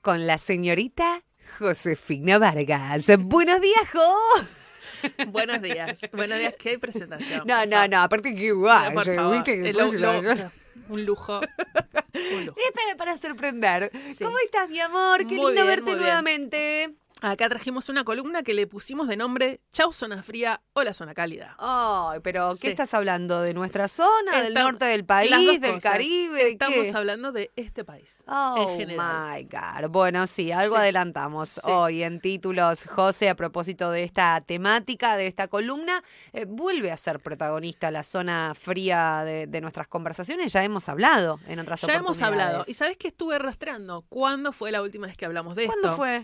con la señorita Josefina Vargas. Buenos días, Jo. Buenos días. Buenos días. ¿Qué presentación? No, aparte que guay. Por favor. ¿Viste? Un lujo. Es para sorprender. Sí. ¿Cómo estás, mi amor? Qué Muy lindo bien, verte muy bien. nuevamente. Acá trajimos una columna que le pusimos de nombre Chau Zona Fría, Hola Zona Cálida. Ay, pero ¿qué Sí. estás hablando? ¿De nuestra zona? ¿Del norte del Las país? dos ¿Del cosas. Caribe? Estamos ¿Qué? hablando de este país. Oh, en general. my God. Bueno, sí, algo Sí. adelantamos Sí. hoy en títulos. José, a propósito de esta temática, de esta columna, vuelve a ser protagonista la zona fría de nuestras conversaciones. Ya hemos hablado en otras Ya oportunidades. hemos hablado. ¿Y sabés qué estuve rastreando? ¿Cuándo fue la última vez que hablamos de ¿Cuándo esto? fue?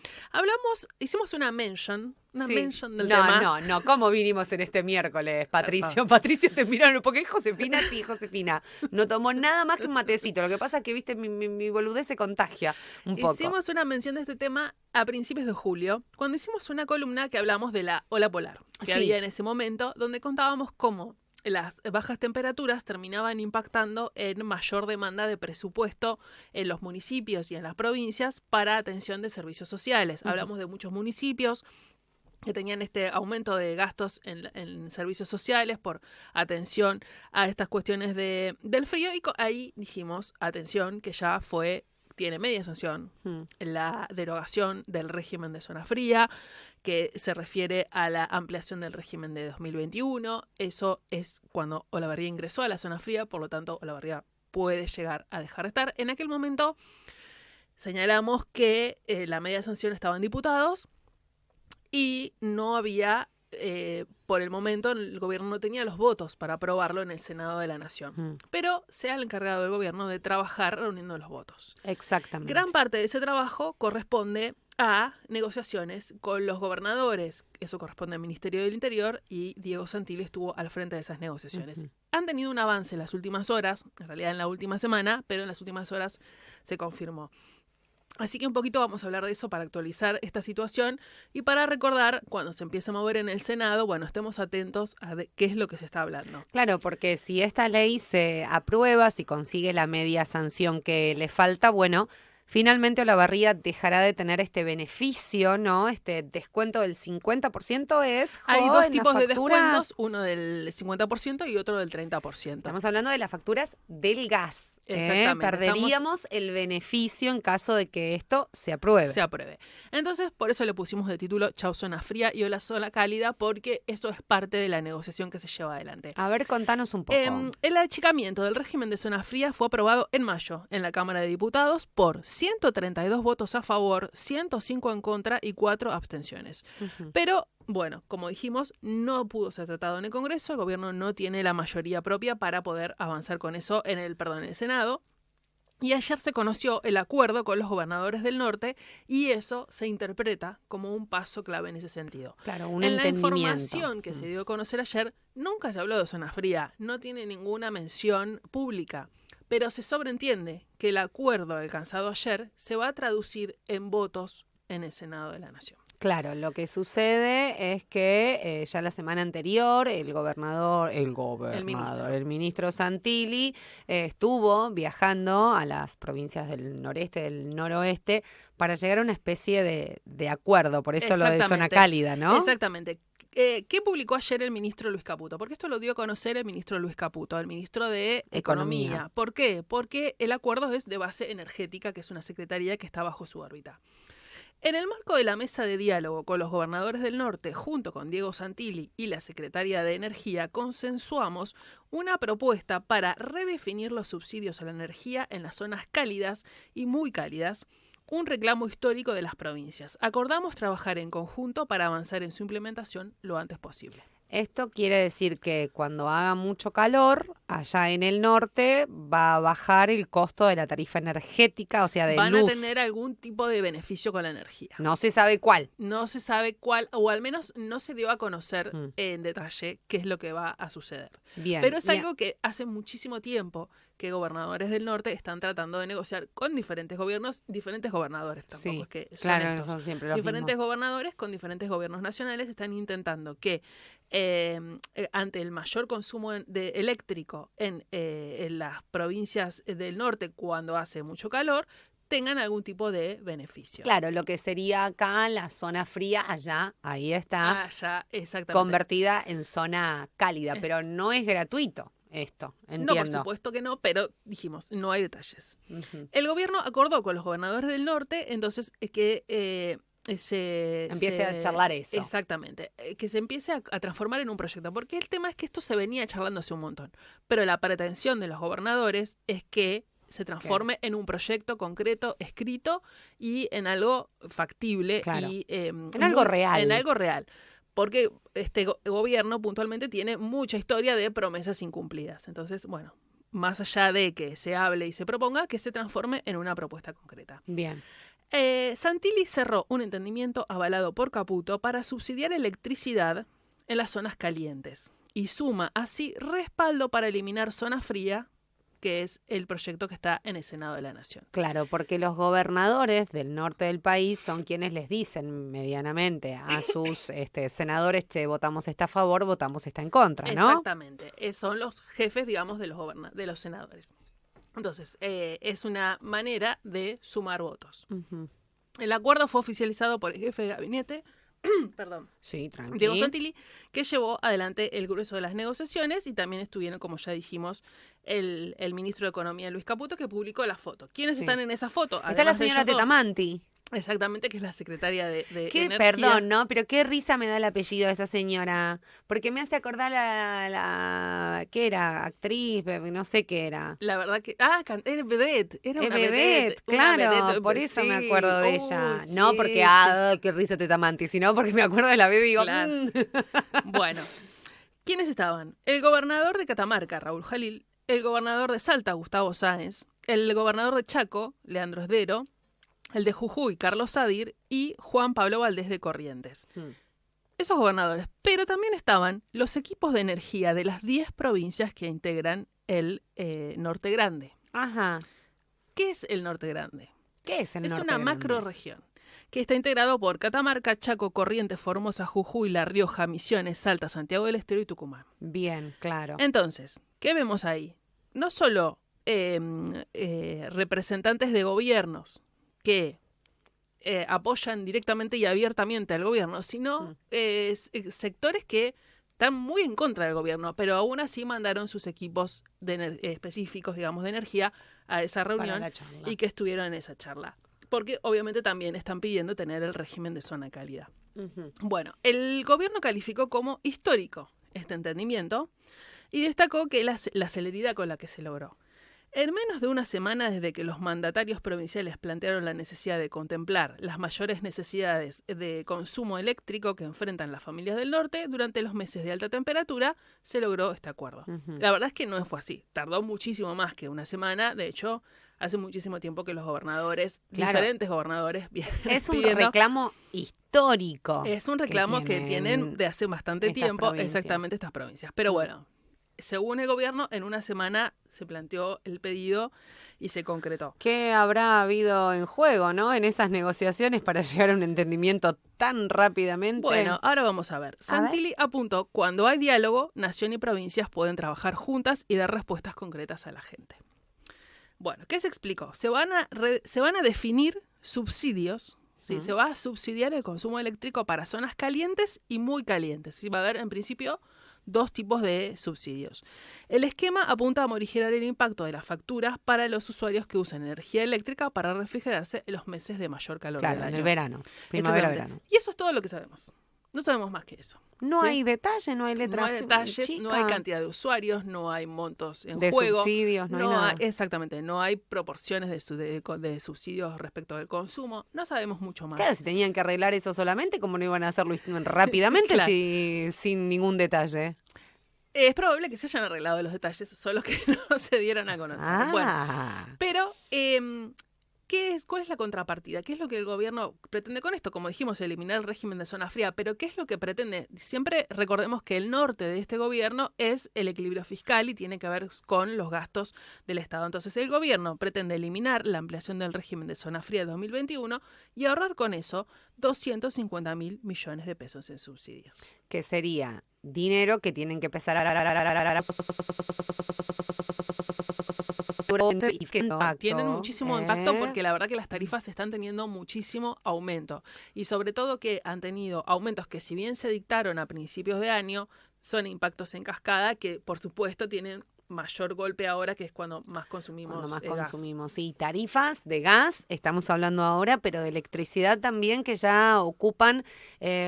Hicimos una mention Sí. del tema. No, ¿cómo vinimos en este miércoles, Patricio? Patricio, te miraron, porque Josefina, sí, Josefina. No tomó nada más que un matecito. Lo que pasa es que, viste, mi boludez se contagia un poco. Hicimos una mención de este tema a principios de julio, cuando hicimos una columna que hablamos de la ola polar que Sí. había en ese momento, donde contábamos cómo las bajas temperaturas terminaban impactando en mayor demanda de presupuesto en los municipios y en las provincias para atención de servicios sociales. Hablamos de muchos municipios que tenían este aumento de gastos en servicios sociales por atención a estas cuestiones del frío, y ahí dijimos, atención, que ya tiene media sanción la derogación del régimen de zona fría, que se refiere a la ampliación del régimen de 2021. Eso es cuando Olavarría ingresó a la zona fría, por lo tanto Olavarría puede llegar a dejar de estar. En aquel momento señalamos que la media sanción estaba en diputados y no había, por el momento, el gobierno no tenía los votos para aprobarlo en el Senado de la Nación. Pero se ha encargado del gobierno de trabajar reuniendo los votos. Exactamente. Gran parte de ese trabajo corresponde a negociaciones con los gobernadores. Eso corresponde al Ministerio del Interior, y Diego Santilli estuvo al frente de esas negociaciones. Han tenido un avance en las últimas horas, en realidad en la última semana, pero en las últimas horas se confirmó. Así que un poquito vamos a hablar de eso para actualizar esta situación y para recordar, cuando se empiece a mover en el Senado, bueno, estemos atentos a qué es lo que se está hablando. Claro, porque si esta ley se aprueba, si consigue la media sanción que le falta, bueno, finalmente Olavarría dejará de tener este beneficio, ¿no? Este descuento del 50% es... Hay dos en tipos las de facturas. descuentos, uno del 50% y otro del 30%. Estamos hablando de las facturas del gas. Exactamente. Perderíamos el beneficio en caso de que esto se apruebe. Se apruebe. Entonces, por eso le pusimos de título Chau Zona Fría y Hola Zona Cálida, porque eso es parte de la negociación que se lleva adelante. A ver, contanos un poco. El achicamiento del régimen de zona fría fue aprobado en mayo en la Cámara de Diputados por 132 votos a favor, 105 en contra y 4 abstenciones. Pero, bueno, como dijimos, no pudo ser tratado en el Congreso. El gobierno no tiene la mayoría propia para poder avanzar con eso en el Senado. Y ayer se conoció el acuerdo con los gobernadores del norte, y eso se interpreta como un paso clave en ese sentido. Claro, un en la entendimiento. información que se dio a conocer ayer, nunca se habló de zona fría, no tiene ninguna mención pública, pero se sobreentiende que el acuerdo alcanzado ayer se va a traducir en votos en el Senado de la Nación. Claro, lo que sucede es que ya la semana anterior el ministro Santilli estuvo viajando a las provincias del noreste, del noroeste, para llegar a una especie de acuerdo, por eso lo de zona cálida, ¿no? Exactamente. ¿Qué publicó ayer el ministro Luis Caputo? Porque esto lo dio a conocer el ministro Luis Caputo, el ministro de Economía. ¿Por qué? Porque el acuerdo es de base energética, que es una secretaría que está bajo su órbita. En el marco de la mesa de diálogo con los gobernadores del norte, junto con Diego Santilli y la secretaria de Energía, consensuamos una propuesta para redefinir los subsidios a la energía en las zonas cálidas y muy cálidas, un reclamo histórico de las provincias. Acordamos trabajar en conjunto para avanzar en su implementación lo antes posible. Esto quiere decir que cuando haga mucho calor, allá en el norte va a bajar el costo de la tarifa energética, o sea, de luz. Van a tener algún tipo de beneficio con la energía. No se sabe cuál. No se sabe cuál, o al menos no se dio a conocer en detalle qué es lo que va a suceder. Bien. Pero es algo que hace muchísimo tiempo que gobernadores del norte están tratando de negociar con diferentes gobiernos, diferentes gobernadores tampoco, Sí, es que son claro, estos. son siempre los Diferentes mismos. gobernadores con diferentes gobiernos nacionales están intentando que ante el mayor consumo eléctrico en las provincias del norte cuando hace mucho calor, tengan algún tipo de beneficio. Claro, lo que sería acá la zona fría, allá, ahí está, Ya, exactamente. convertida en zona cálida, pero no es gratuito esto, entiendo. No, por supuesto que no, pero dijimos, no hay detalles. Ujú. El gobierno acordó con los gobernadores del norte, entonces, que Empiece a charlar eso. Exactamente, que se empiece a transformar en un proyecto, porque el tema es que esto se venía charlando hace un montón, pero la pretensión de los gobernadores es que se transforme en un proyecto concreto, escrito y en algo factible. Claro. Y En algo real. En algo real. Porque este gobierno puntualmente tiene mucha historia de promesas incumplidas. Entonces, bueno, más allá de que se hable y se proponga, que se transforme en una propuesta concreta. Bien. Santilli cerró un entendimiento avalado por Caputo para subsidiar electricidad en las zonas calientes y suma así respaldo para eliminar zona fría, que es el proyecto que está en el Senado de la Nación. Claro, porque los gobernadores del norte del país son quienes les dicen medianamente a sus senadores, che, votamos esta a favor, votamos esta en contra, ¿no? Exactamente, son los jefes, digamos, de los senadores. Entonces, es una manera de sumar votos. Ujú. El acuerdo fue oficializado por el jefe de gabinete, perdón, Sí, tranquilo. Diego Santilli, que llevó adelante el grueso de las negociaciones, y también estuvieron, como ya dijimos, el ministro de Economía, Luis Caputo, que publicó la foto. ¿Quiénes Sí. están en esa foto? Está la Además de señora ellos dos. Tetamanti. Exactamente, que es la secretaria de Qué, Energía. perdón, ¿no? Pero qué risa me da el apellido de esa señora. Porque me hace acordar ¿qué era? Actriz, no sé qué era. La verdad que... era vedette. Era una Vedette, vedette. claro, Una vedette, por eso me sí. acuerdo de ella. Sí, No porque, sí. qué risa Tetamanti, sino porque me acuerdo de la bebé y digo, Claro. Bueno, ¿quiénes estaban? El gobernador de Catamarca, Raúl Jalil, el gobernador de Salta, Gustavo Sáenz, el gobernador de Chaco, Leandro Esdero, el de Jujuy, Carlos Sadir, y Juan Pablo Valdés de Corrientes. Esos gobernadores. Pero también estaban los equipos de energía de las 10 provincias que integran el Norte Grande. Ajá. ¿Qué es el Norte Grande? ¿Qué es el Es norte una grande? macrorregión que está integrado por Catamarca, Chaco, Corrientes, Formosa, Jujuy, La Rioja, Misiones, Salta, Santiago del Estero y Tucumán. Bien, claro. Entonces, ¿qué vemos ahí? No solo representantes de gobiernos que apoyan directamente y abiertamente al gobierno, sino sectores que están muy en contra del gobierno, pero aún así mandaron sus equipos específicos, digamos, de energía a esa reunión la charla. y que estuvieron en esa charla. Porque obviamente también están pidiendo tener el régimen de zona cálida. Ujú. Bueno, el gobierno calificó como histórico este entendimiento y destacó que la celeridad con la que se logró. En menos de una semana desde que los mandatarios provinciales plantearon la necesidad de contemplar las mayores necesidades de consumo eléctrico que enfrentan las familias del norte durante los meses de alta temperatura, se logró este acuerdo. Ujú. La verdad es que no fue así. Tardó muchísimo más que una semana. De hecho, hace muchísimo tiempo que los gobernadores, Claro. diferentes gobernadores, vienen Es un pidiendo. reclamo histórico. Es un reclamo que tienen de hace bastante estas tiempo, provincias. exactamente estas provincias. Pero bueno, según el gobierno, en una semana se planteó el pedido y se concretó. ¿Qué habrá habido en juego, no? En esas negociaciones para llegar a un entendimiento tan rápidamente. Bueno, ahora vamos a ver. Santilli apuntó, cuando hay diálogo, nación y provincias pueden trabajar juntas y dar respuestas concretas a la gente. Bueno, ¿qué se explicó? Se van a definir subsidios. ¿Sí? Se va a subsidiar el consumo eléctrico para zonas calientes y muy calientes. Sí, va a haber, en principio, 2 tipos de subsidios. El esquema apunta a morigerar el impacto de las facturas para los usuarios que usan energía eléctrica para refrigerarse en los meses de mayor calor claro, del en año. el verano, primavera-verano. Y eso es todo lo que sabemos. No sabemos más que eso. No ¿sí? hay detalle, no hay letra No hay detalles, chica. no hay cantidad de usuarios, no hay montos en de juego. subsidios, no hay nada. Exactamente, no hay proporciones de subsidios respecto del consumo. No sabemos mucho más. Claro, si tenían que arreglar eso solamente, ¿cómo no iban a hacerlo rápidamente Claro. sin ningún detalle? Es probable que se hayan arreglado los detalles, solo que no se dieron a conocer. Bueno, pero, ¿cuál es la contrapartida? ¿Qué es lo que el gobierno pretende con esto? Como dijimos, eliminar el régimen de zona fría, pero ¿qué es lo que pretende? Siempre recordemos que el norte de este gobierno es el equilibrio fiscal y tiene que ver con los gastos del Estado. Entonces, el gobierno pretende eliminar la ampliación del régimen de zona fría de 2021 y ahorrar con eso 250.000 millones de pesos en subsidios. Que sería dinero que tienen que empezar tienen muchísimo impacto porque la verdad que las tarifas están teniendo muchísimo aumento y sobre todo que han tenido aumentos que si bien se dictaron a principios de año, son impactos en cascada que por supuesto tienen mayor golpe ahora, que es cuando más consumimos gas. Sí, tarifas de gas, estamos hablando ahora, pero de electricidad también, que ya ocupan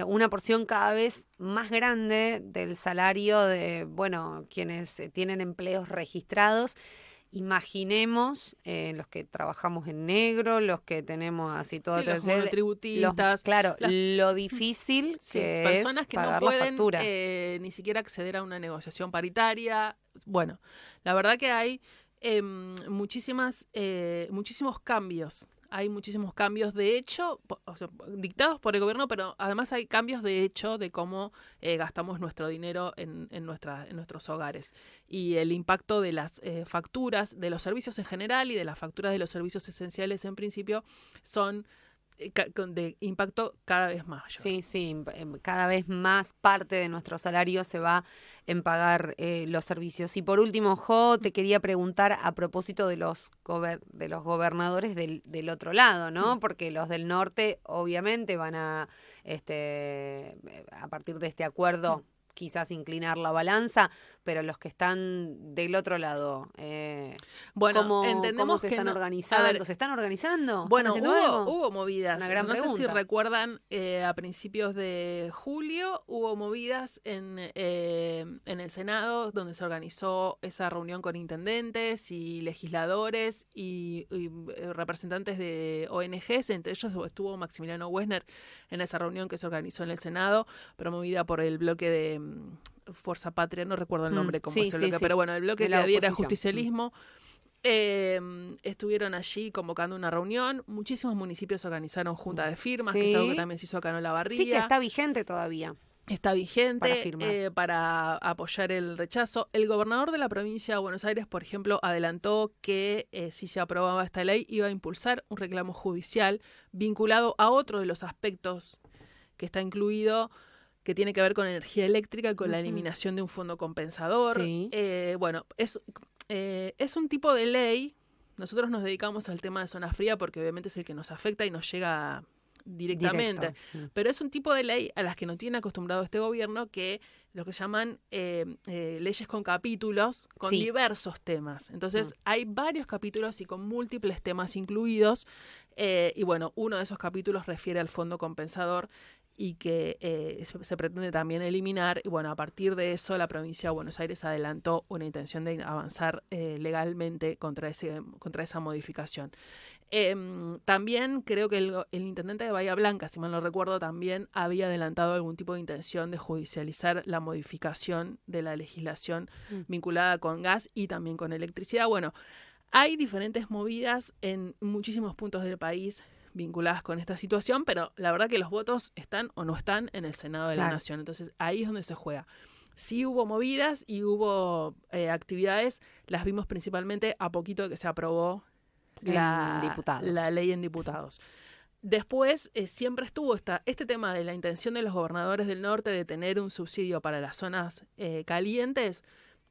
una porción cada vez más grande del salario de, bueno, quienes tienen empleos registrados. Imaginemos los que trabajamos en negro, los que tenemos así todo, sí, los monotributistas, lo difícil que personas es que pagar no la factura. pueden ni siquiera acceder a una negociación paritaria. Bueno, la verdad que hay muchísimos cambios. Hay muchísimos cambios de hecho, o sea, dictados por el gobierno, pero además hay cambios de hecho de cómo gastamos nuestro dinero en nuestros hogares. Y el impacto de las facturas, de los servicios en general y de las facturas de los servicios esenciales en principio son de impacto cada vez mayor. Sí, cada vez más parte de nuestro salario se va en pagar los servicios. Y por último, Jo, te quería preguntar a propósito de los gobernadores del otro lado, ¿no? Porque los del norte obviamente van a partir de este acuerdo quizás inclinar la balanza, pero los que están del otro lado, ¿cómo se están organizando? ¿Se están organizando? Bueno, ¿Están hubo movidas. Una gran pregunta. Sé si recuerdan, a principios de julio hubo movidas en el Senado, donde se organizó esa reunión con intendentes y legisladores y representantes de ONGs. Entre ellos estuvo Maximiliano Wessner en esa reunión que se organizó en el Senado, promovida por el bloque de Fuerza Patria, no recuerdo el nombre como es el bloque, pero bueno, el bloque que adhiere al justicialismo. Estuvieron allí convocando una reunión. Muchísimos municipios organizaron junta de firmas, que es algo que también se hizo acá en Olavarría. Sí, que está vigente todavía. Está vigente para apoyar el rechazo. El gobernador de la provincia de Buenos Aires, por ejemplo, adelantó que si se aprobaba esta ley iba a impulsar un reclamo judicial vinculado a otro de los aspectos que está incluido, que tiene que ver con energía eléctrica y con la eliminación de un fondo compensador. Sí. Bueno, es un tipo de ley. Nosotros nos dedicamos al tema de zona fría porque obviamente es el que nos afecta y nos llega directamente. Pero es un tipo de ley a las que nos tiene acostumbrado este gobierno, que lo que llaman leyes con capítulos, con diversos temas. Entonces hay varios capítulos y con múltiples temas incluidos. Y bueno, uno de esos capítulos refiere al fondo compensador y que se pretende también eliminar. Y bueno, a partir de eso la provincia de Buenos Aires adelantó una intención de avanzar legalmente contra esa modificación. También creo que el intendente de Bahía Blanca, si mal no recuerdo, también había adelantado algún tipo de intención de judicializar la modificación de la legislación vinculada con gas y también con electricidad. Bueno, hay diferentes movidas en muchísimos puntos del país vinculadas con esta situación, pero la verdad que los votos están o no están en el Senado de la Nación. Entonces ahí es donde se juega. Sí hubo movidas y hubo actividades, las vimos principalmente a poquito de que se aprobó la ley en diputados. Después siempre estuvo este tema de la intención de los gobernadores del norte de tener un subsidio para las zonas calientes.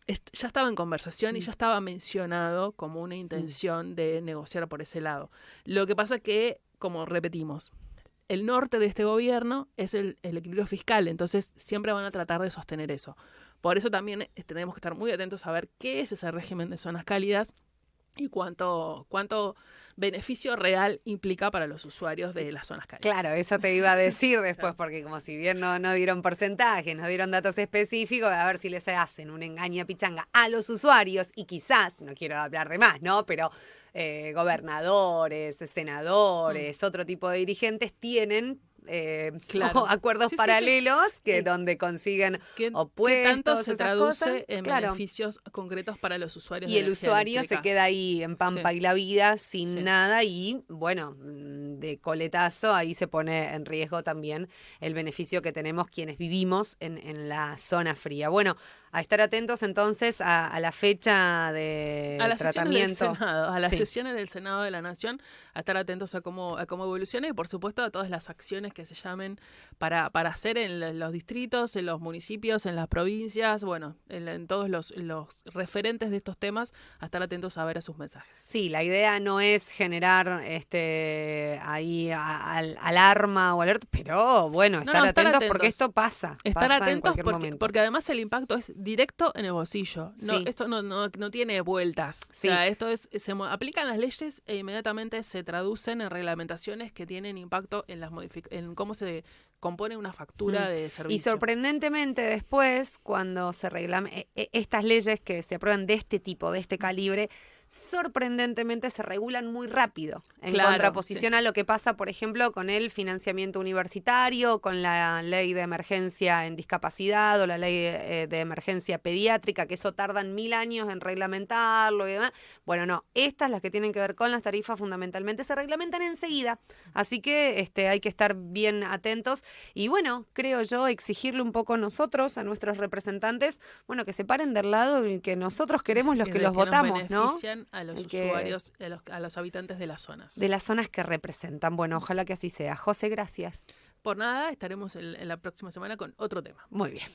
Ya estaba en conversación y ya estaba mencionado como una intención de negociar por ese lado. Lo que pasa que, como repetimos, el norte de este gobierno es el equilibrio fiscal, entonces siempre van a tratar de sostener eso. Por eso también tenemos que estar muy atentos a ver qué es ese régimen de zonas cálidas y cuánto beneficio real implica para los usuarios de las zonas cálidas. Claro, eso te iba a decir después, porque como si bien no dieron porcentajes, no dieron datos específicos, a ver si les hacen un engaña pichanga a los usuarios y quizás, no quiero hablar de más, ¿no? Pero gobernadores, senadores, otro tipo de dirigentes tienen acuerdos paralelos que donde consiguen opuestos, que tanto se traduce cosas, en beneficios concretos para los usuarios. Y el usuario se queda ahí en pampa y la vida sin nada y bueno, de coletazo ahí se pone en riesgo también el beneficio que tenemos quienes vivimos en la zona fría. Bueno, a estar atentos entonces a la fecha de tratamiento. A las sesiones del Senado de la Nación, a estar atentos a cómo evoluciona y por supuesto a todas las acciones que se llamen para hacer en los distritos, en los municipios, en las provincias, bueno, en todos los referentes de estos temas, a estar atentos a ver a sus mensajes. Sí, la idea no es generar ahí alarma o alerta, pero bueno, estar atentos porque esto pasa. Estar pasa atentos porque además el impacto es directo en el bolsillo. No, Sí. esto no tiene vueltas. Sí. O sea, esto se aplican las leyes e inmediatamente se traducen en reglamentaciones que tienen impacto en cómo se compone una factura de servicio. Y sorprendentemente después, cuando se estas leyes que se aprueban de este tipo, de este calibre, sorprendentemente se regulan muy rápido, en contraposición a lo que pasa, por ejemplo, con el financiamiento universitario, con la ley de emergencia en discapacidad o la ley de emergencia pediátrica, que eso tardan 1000 años en reglamentarlo y demás. Bueno, no, estas, las que tienen que ver con las tarifas, fundamentalmente se reglamentan enseguida, así que hay que estar bien atentos y bueno, creo yo, exigirle un poco nosotros, a nuestros representantes, bueno, que se paren del lado y que nosotros queremos los que los votamos, ¿no? A los usuarios, a los habitantes de las zonas. De las zonas que representan. Bueno, ojalá que así sea. José, gracias. Por nada, estaremos en la próxima semana con otro tema. Muy bien.